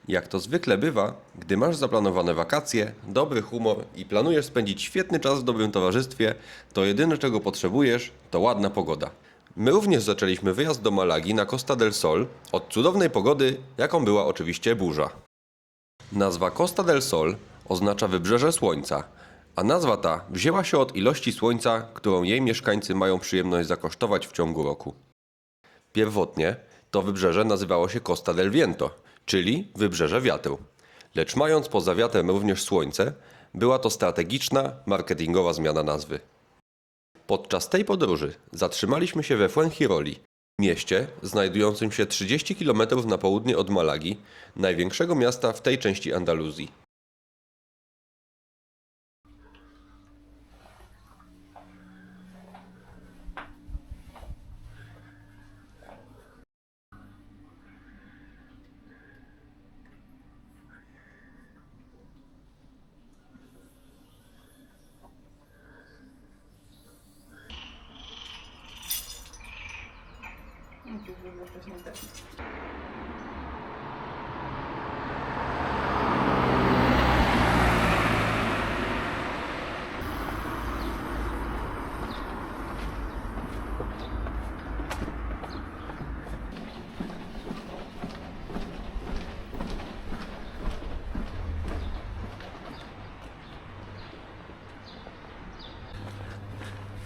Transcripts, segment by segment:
Jak to zwykle bywa, gdy masz zaplanowane wakacje, dobry humor i planujesz spędzić świetny czas w dobrym towarzystwie, to jedyne czego potrzebujesz to ładna pogoda. My również zaczęliśmy wyjazd do Malagi na Costa del Sol od cudownej pogody, jaką była oczywiście burza. Nazwa Costa del Sol oznacza wybrzeże słońca, a nazwa ta wzięła się od ilości słońca, którą jej mieszkańcy mają przyjemność zakosztować w ciągu roku. Pierwotnie to wybrzeże nazywało się Costa del Viento, czyli wybrzeże wiatru. Lecz mając poza wiatrem również słońce, była to strategiczna, marketingowa zmiana nazwy. Podczas tej podróży zatrzymaliśmy się we Fuengirola, mieście znajdującym się 30 km na południe od Malagi, największego miasta w tej części Andaluzji.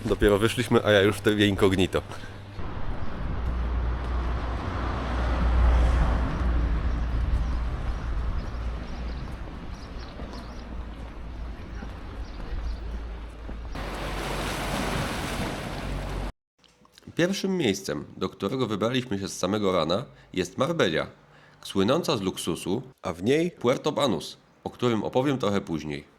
Dopiero wyszliśmy, a ja już w trybie incognito. Pierwszym miejscem, do którego wybraliśmy się z samego rana, jest Marbella, słynąca z luksusu, a w niej Puerto Banús, o którym opowiem trochę później.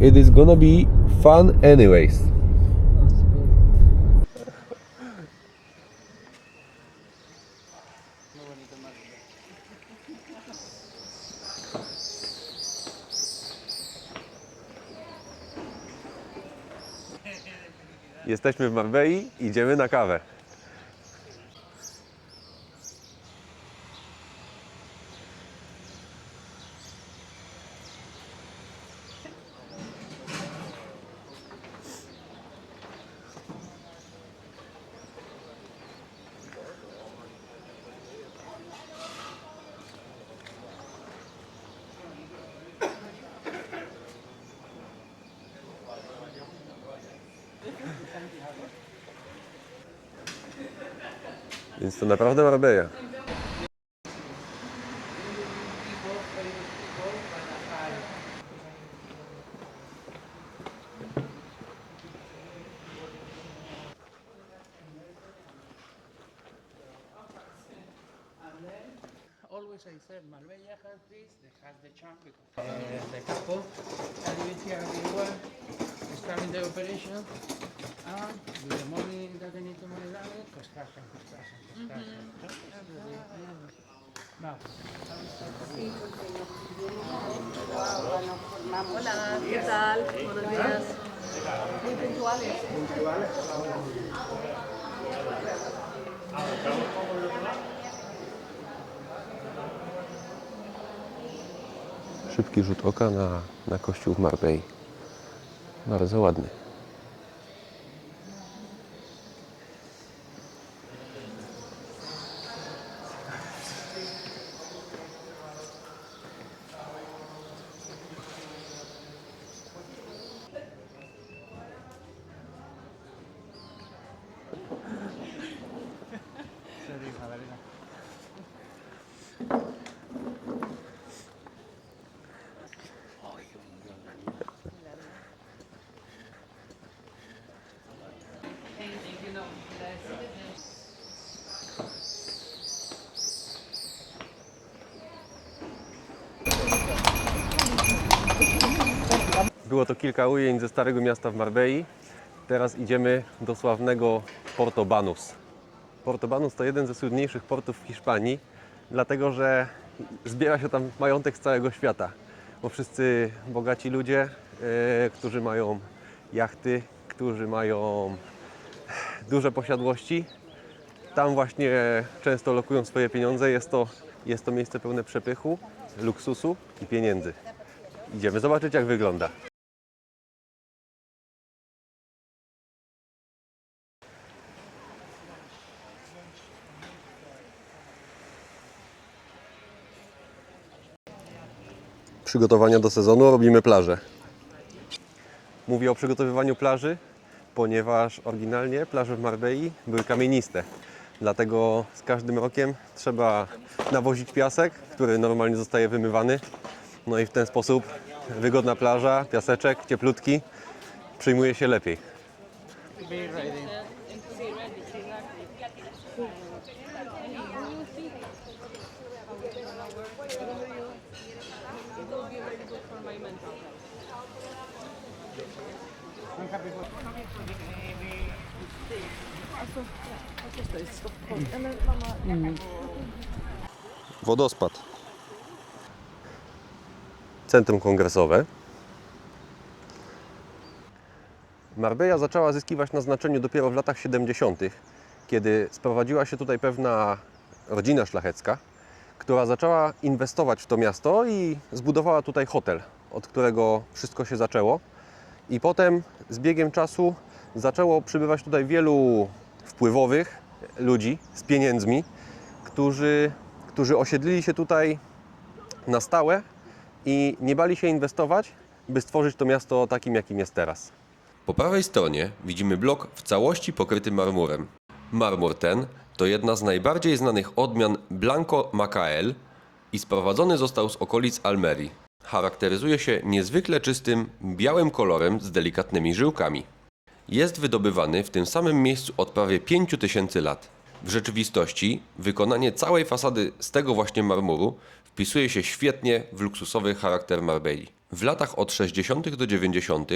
It is gonna be fun anyways. Jesteśmy w Marbei, idziemy na kawę. Więc to naprawdę Marbella. Always I said Marbella has this, they has the charm because the couple and even here everyone starting the operation and with the money that they need to money down it, construction. Now. Hola, ¿qué tal? Buenos días. Muy puntuales. Szybki rzut oka na kościół w Marbei. Bardzo ładny. Było to kilka ujęć ze Starego Miasta w Marbei. Teraz idziemy do sławnego Porto Banús. Porto Banús to jeden ze słynniejszych portów w Hiszpanii, dlatego że zbiera się tam majątek z całego świata. Bo wszyscy bogaci ludzie, którzy mają jachty, którzy mają duże posiadłości. Tam właśnie często lokują swoje pieniądze. Jest to miejsce pełne przepychu, luksusu i pieniędzy. Idziemy zobaczyć, jak wygląda. Przygotowania do sezonu, robimy plażę. Mówię o przygotowywaniu plaży, ponieważ oryginalnie plaże w Marbei były kamieniste. Dlatego z każdym rokiem trzeba nawozić piasek, który normalnie zostaje wymywany. No i w ten sposób wygodna plaża, piaseczek, cieplutki, przyjmuje się lepiej. Be ready. Wodospad. Centrum kongresowe. Marbella zaczęła zyskiwać na znaczeniu dopiero w latach 70., kiedy sprowadziła się tutaj pewna rodzina szlachecka, która zaczęła inwestować w to miasto i zbudowała tutaj hotel, od którego wszystko się zaczęło. I potem z biegiem czasu zaczęło przybywać tutaj wielu wpływowych ludzi z pieniędzmi, którzy osiedlili się tutaj na stałe i nie bali się inwestować, by stworzyć to miasto takim, jakim jest teraz. Po prawej stronie widzimy blok w całości pokryty marmurem. Marmur ten to jedna z najbardziej znanych odmian Blanco Macael i sprowadzony został z okolic Almerii. Charakteryzuje się niezwykle czystym, białym kolorem z delikatnymi żyłkami. Jest wydobywany w tym samym miejscu od prawie 5000 lat. W rzeczywistości wykonanie całej fasady z tego właśnie marmuru wpisuje się świetnie w luksusowy charakter Marbei. W latach od 60. do 90.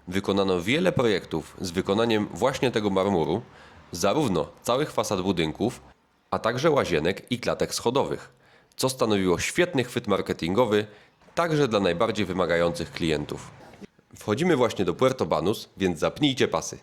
wykonano wiele projektów z wykonaniem właśnie tego marmuru, zarówno całych fasad budynków, a także łazienek i klatek schodowych, co stanowiło świetny chwyt marketingowy także dla najbardziej wymagających klientów. Wchodzimy właśnie do Puerto Banús, więc zapnijcie pasy.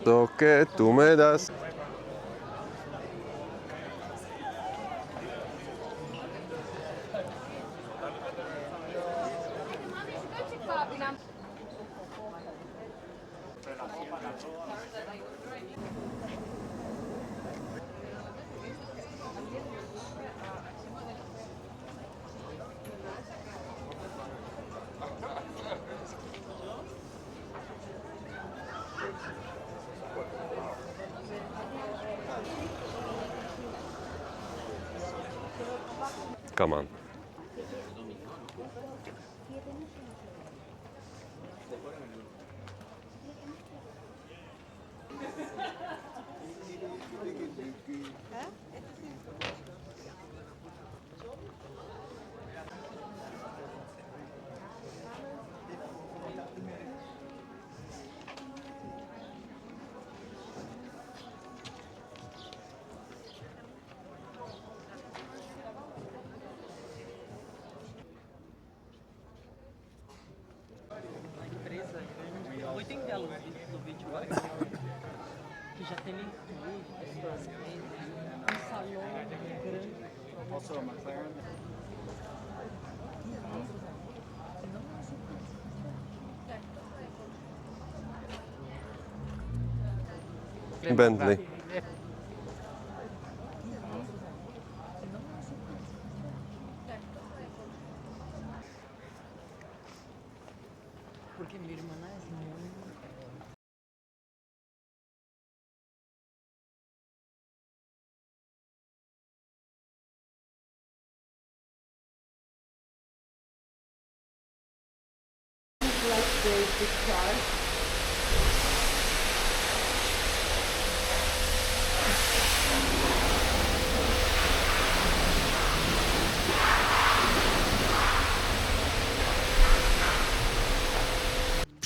Lo que tú me das. Come on. do vídeo que já tem um salão grande. Also a McLaren. Bentley. Porque minha irmã é muito...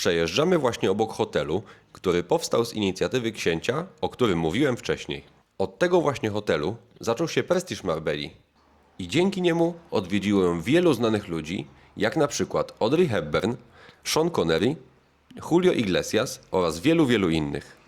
Przejeżdżamy właśnie obok hotelu, który powstał z inicjatywy księcia, o którym mówiłem wcześniej. Od tego właśnie hotelu zaczął się prestiż Marbelli i dzięki niemu odwiedziło ją wielu znanych ludzi, jak na przykład Audrey Hepburn, Sean Connery, Julio Iglesias oraz wielu, wielu innych.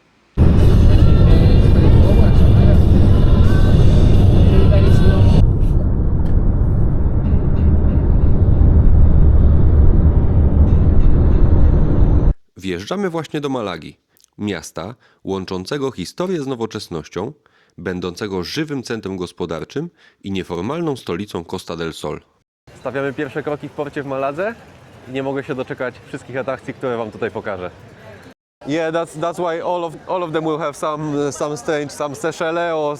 Wjeżdżamy właśnie do Malagi, miasta łączącego historię z nowoczesnością, będącego żywym centrum gospodarczym i nieformalną stolicą Costa del Sol. Stawiamy pierwsze kroki w porcie w Maladze i nie mogę się doczekać wszystkich atrakcji, które Wam tutaj pokażę. Yeah, that's why all of them will have some strange, some Seychelles or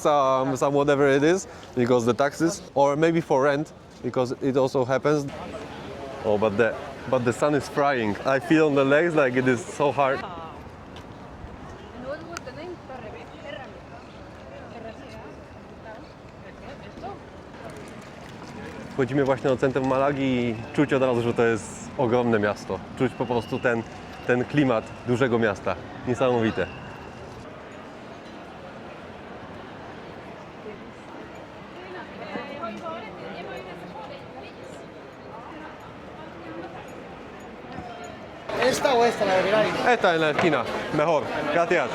some whatever it is, because the taxes, or maybe for rent, because it also happens. Oh, but the sun is frying. I feel on the legs like it is so hard. Wchodzimy właśnie do centrum Malagi i czuć od razu, że to jest ogromne miasto. Czuć po prostu ten klimat dużego miasta. Niesamowite. ¿Esta o esta, la de Viral? Esta en la esquina. Mejor. Gracias.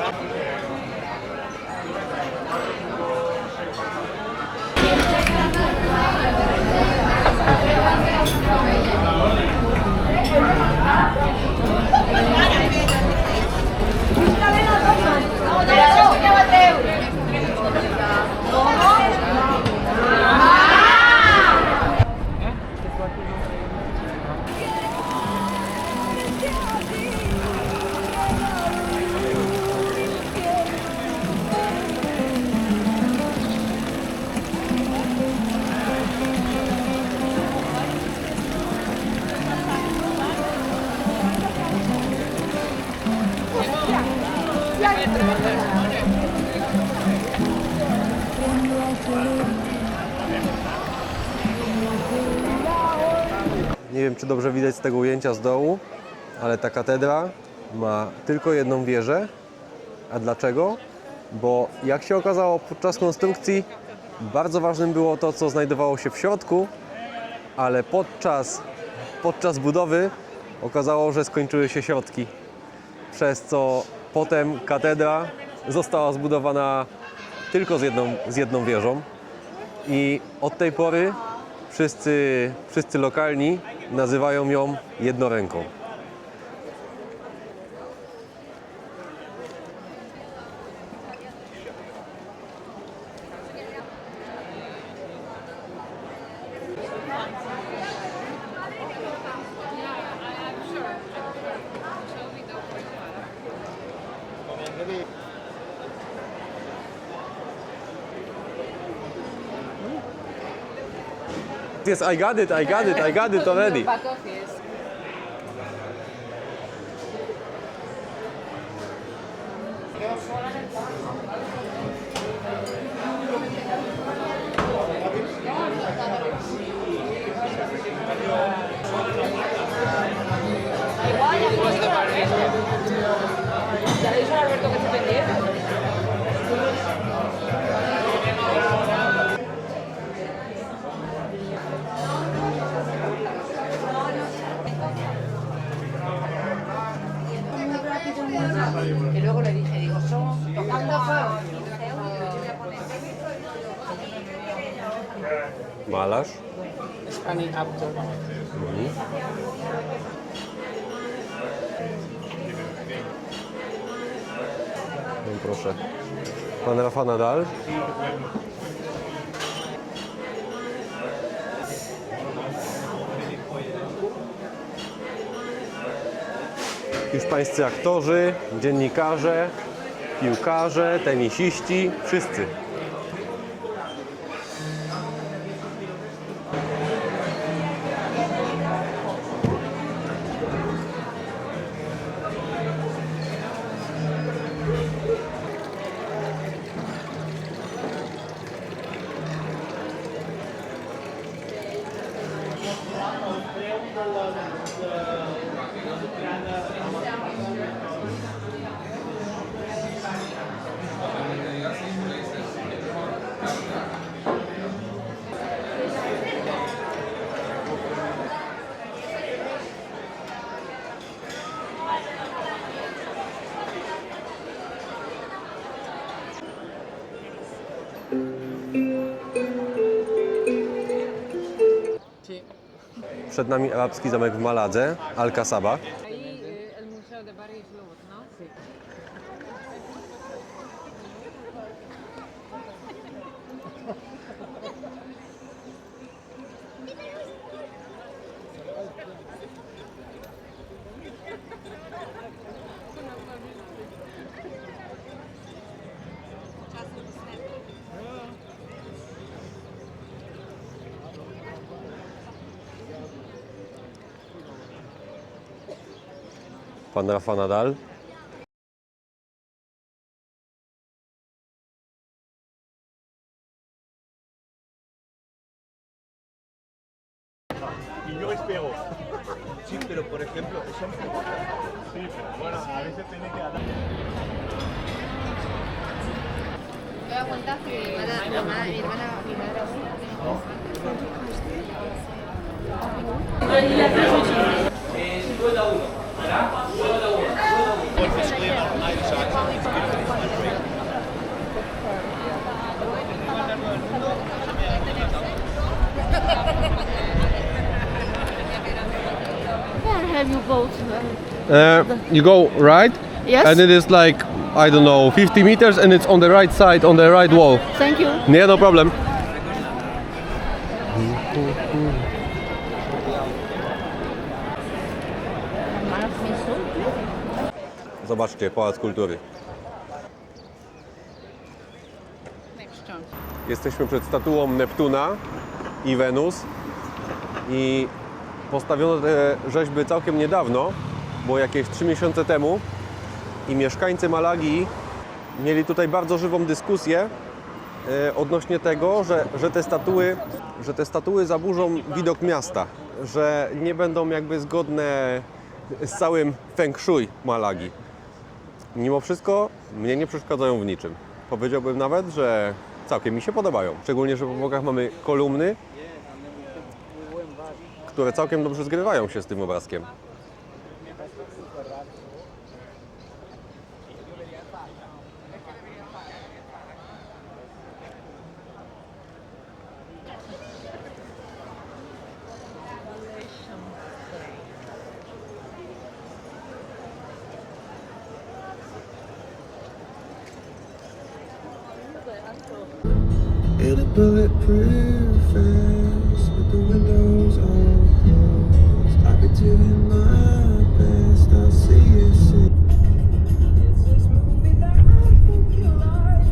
Nie wiem, czy dobrze widać z tego ujęcia z dołu, ale ta katedra ma tylko jedną wieżę. A dlaczego? Bo jak się okazało podczas konstrukcji, bardzo ważnym było to, co znajdowało się w środku, ale podczas budowy okazało, że skończyły się środki, przez co potem katedra została zbudowana tylko z jedną wieżą i od tej pory wszyscy lokalni nazywają ją jednoręką. Yes, I got it already. Back office. ¿Ya le dicho a Alberto que esté pendiente? Que luego le dije, digo, son tocando a 15 euros, yo voy a poner. Malarz. Scanning outdoor. No proszę. Pan Rafa Nadal. Hiszpańscy aktorzy, dziennikarze, piłkarze, tenisiści, wszyscy. Przed nami arabski zamek w Maladze, Al-Kasaba. Ahí el Museo de Barrios Lobos, ¿no? Sí. Pan Rafa Nadal. Y yo espero. Sí, pero por ejemplo, eso me... Sí, pero bueno, a veces tiene que dar... Me da cuenta que mi hermana Where have you go to? You go right, Yes. and it is like, I don't know, 50 meters, and it's on the right side, on the right wall. Thank you. Nie, no problem. Zobaczcie, Pałac Kultury. Jesteśmy przed statuą Neptuna i Wenus i postawiono te rzeźby całkiem niedawno, bo jakieś 3 miesiące temu, i mieszkańcy Malagi mieli tutaj bardzo żywą dyskusję odnośnie tego, że te statuły zaburzą widok miasta, że nie będą jakby zgodne z całym feng shui Malagi. Mimo wszystko mnie nie przeszkadzają w niczym. Powiedziałbym nawet, że całkiem mi się podobają. Szczególnie, że po bokach mamy kolumny, które całkiem dobrze zgrywają się z tym obrazkiem. In a bulletproof vest with the windows all closed, I've been doing my best. I'll see you soon. It's this movie that I think you like.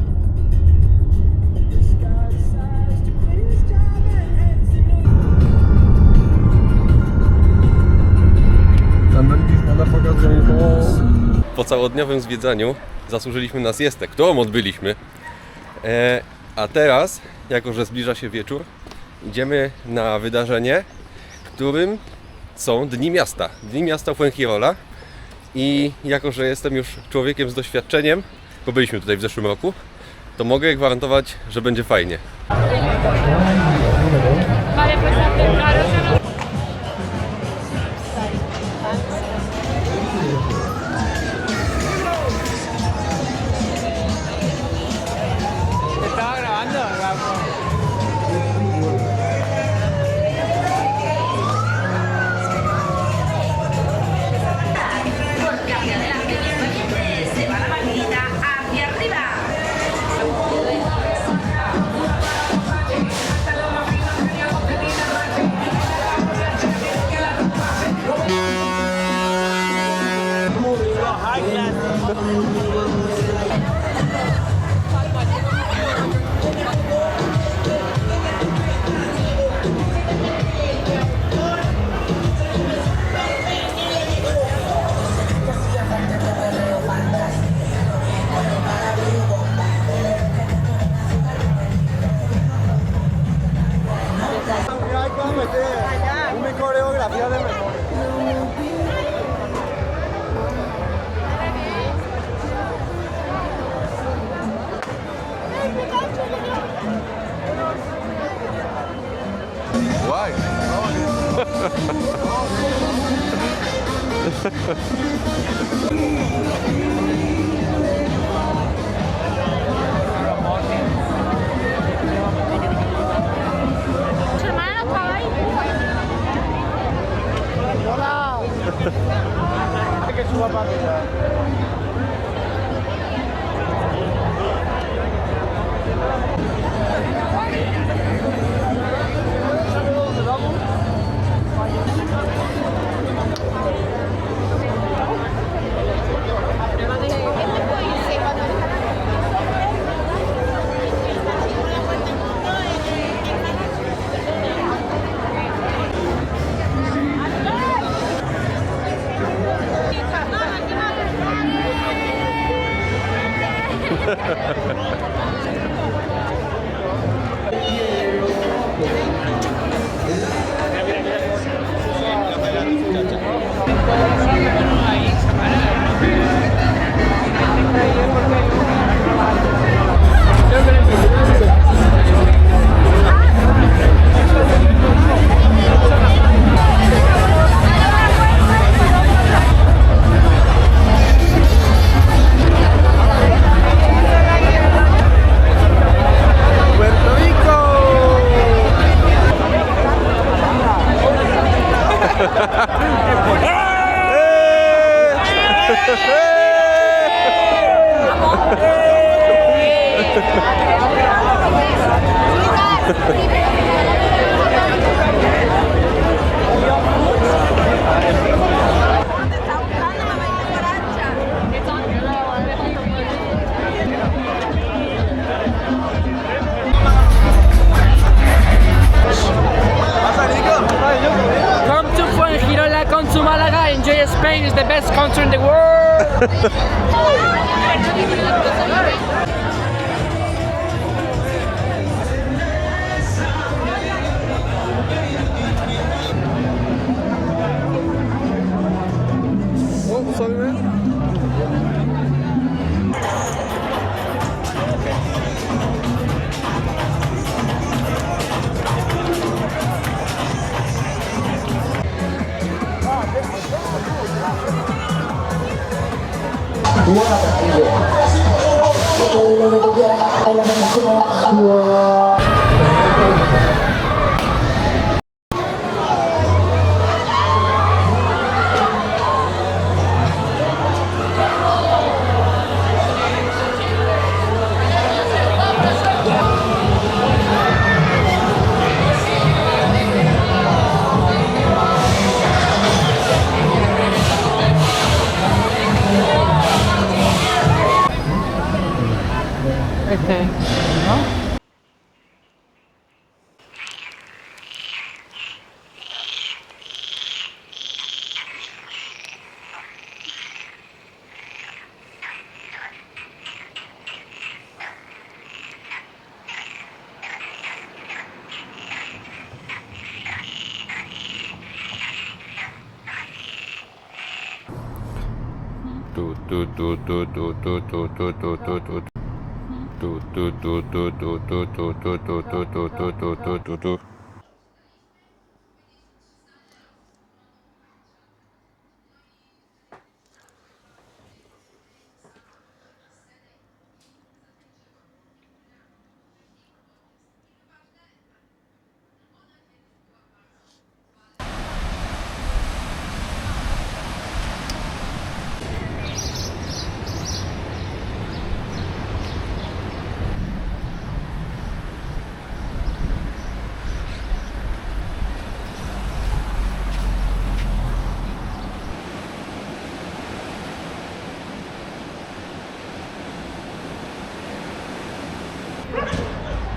This guy decides to quit his job and head to Po całodniowym zwiedzaniu zasłużyliśmy na siestę, którą odbyliśmy. A teraz, jako że zbliża się wieczór, idziemy na wydarzenie, w którym są Dni Miasta. Dni Miasta Fuengirola. I jako że jestem już człowiekiem z doświadczeniem, bo byliśmy tutaj w zeszłym roku, to mogę gwarantować, że będzie fajnie. Estaba grabando, se va la maquinita hacia arriba. Come to Fuengirola, come to Malaga, enjoy Spain, is the best country in the world. O, sorry man.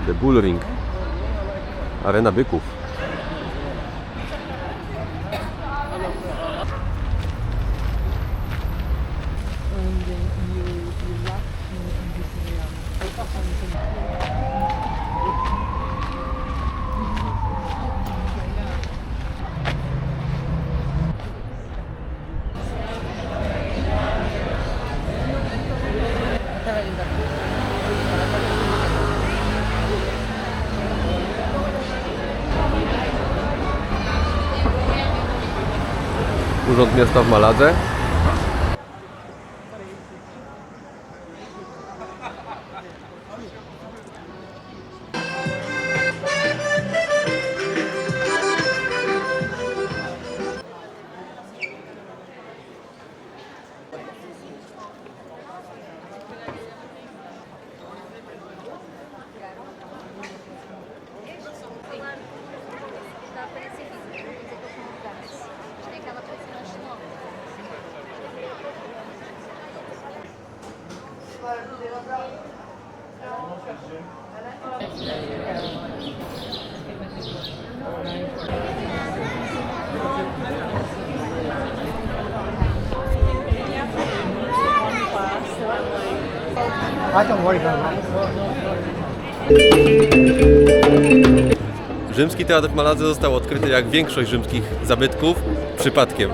The Bull Ring. Arena byków. Urząd Miasta w Maladze. Rzymski teatr w Maladze został odkryty jak większość rzymskich zabytków przypadkiem.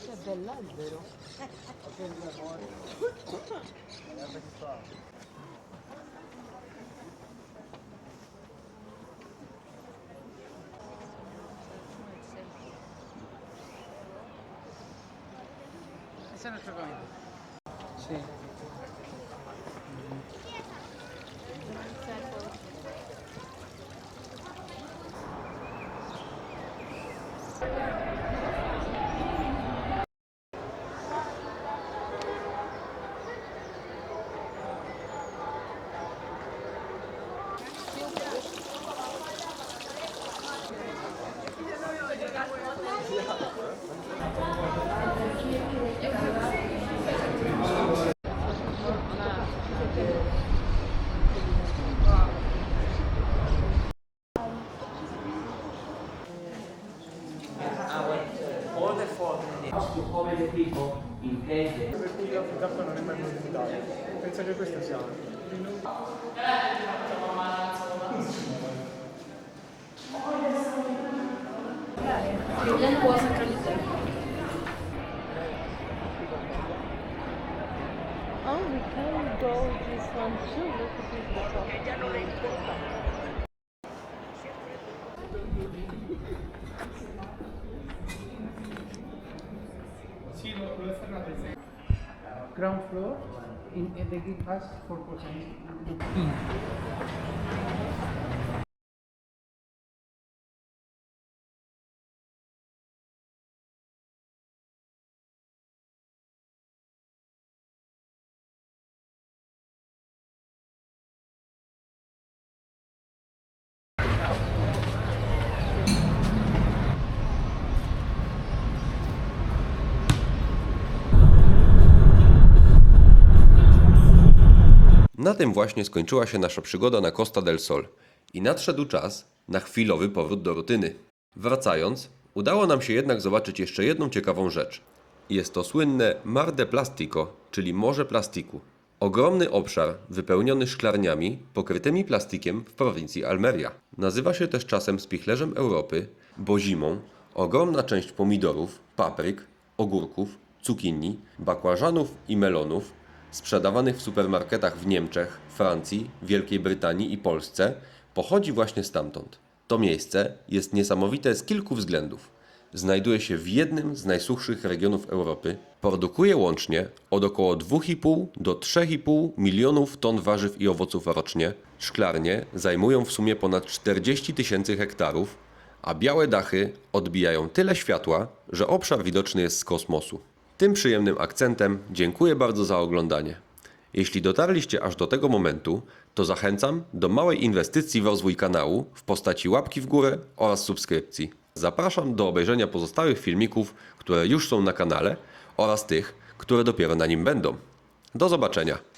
Che bell'albero. Ese es nuestro camino. Sí. Penso che questa sia. Oh, we can go this one too. Look at this. Ground floor, the gate has 4%. Na tym właśnie skończyła się nasza przygoda na Costa del Sol i nadszedł czas na chwilowy powrót do rutyny. Wracając, udało nam się jednak zobaczyć jeszcze jedną ciekawą rzecz. Jest to słynne Mar de Plastico, czyli Morze Plastiku. Ogromny obszar wypełniony szklarniami pokrytymi plastikiem w prowincji Almeria. Nazywa się też czasem spichlerzem Europy, bo zimą ogromna część pomidorów, papryk, ogórków, cukinii, bakłażanów i melonów sprzedawanych w supermarketach w Niemczech, Francji, Wielkiej Brytanii i Polsce pochodzi właśnie stamtąd. To miejsce jest niesamowite z kilku względów. Znajduje się w jednym z najsuchszych regionów Europy, produkuje łącznie od około 2,5 do 3,5 milionów ton warzyw i owoców rocznie, szklarnie zajmują w sumie ponad 40 000 hektarów, a białe dachy odbijają tyle światła, że obszar widoczny jest z kosmosu. Tym przyjemnym akcentem dziękuję bardzo za oglądanie. Jeśli dotarliście aż do tego momentu, to zachęcam do małej inwestycji w rozwój kanału w postaci łapki w górę oraz subskrypcji. Zapraszam do obejrzenia pozostałych filmików, które już są na kanale oraz tych, które dopiero na nim będą. Do zobaczenia!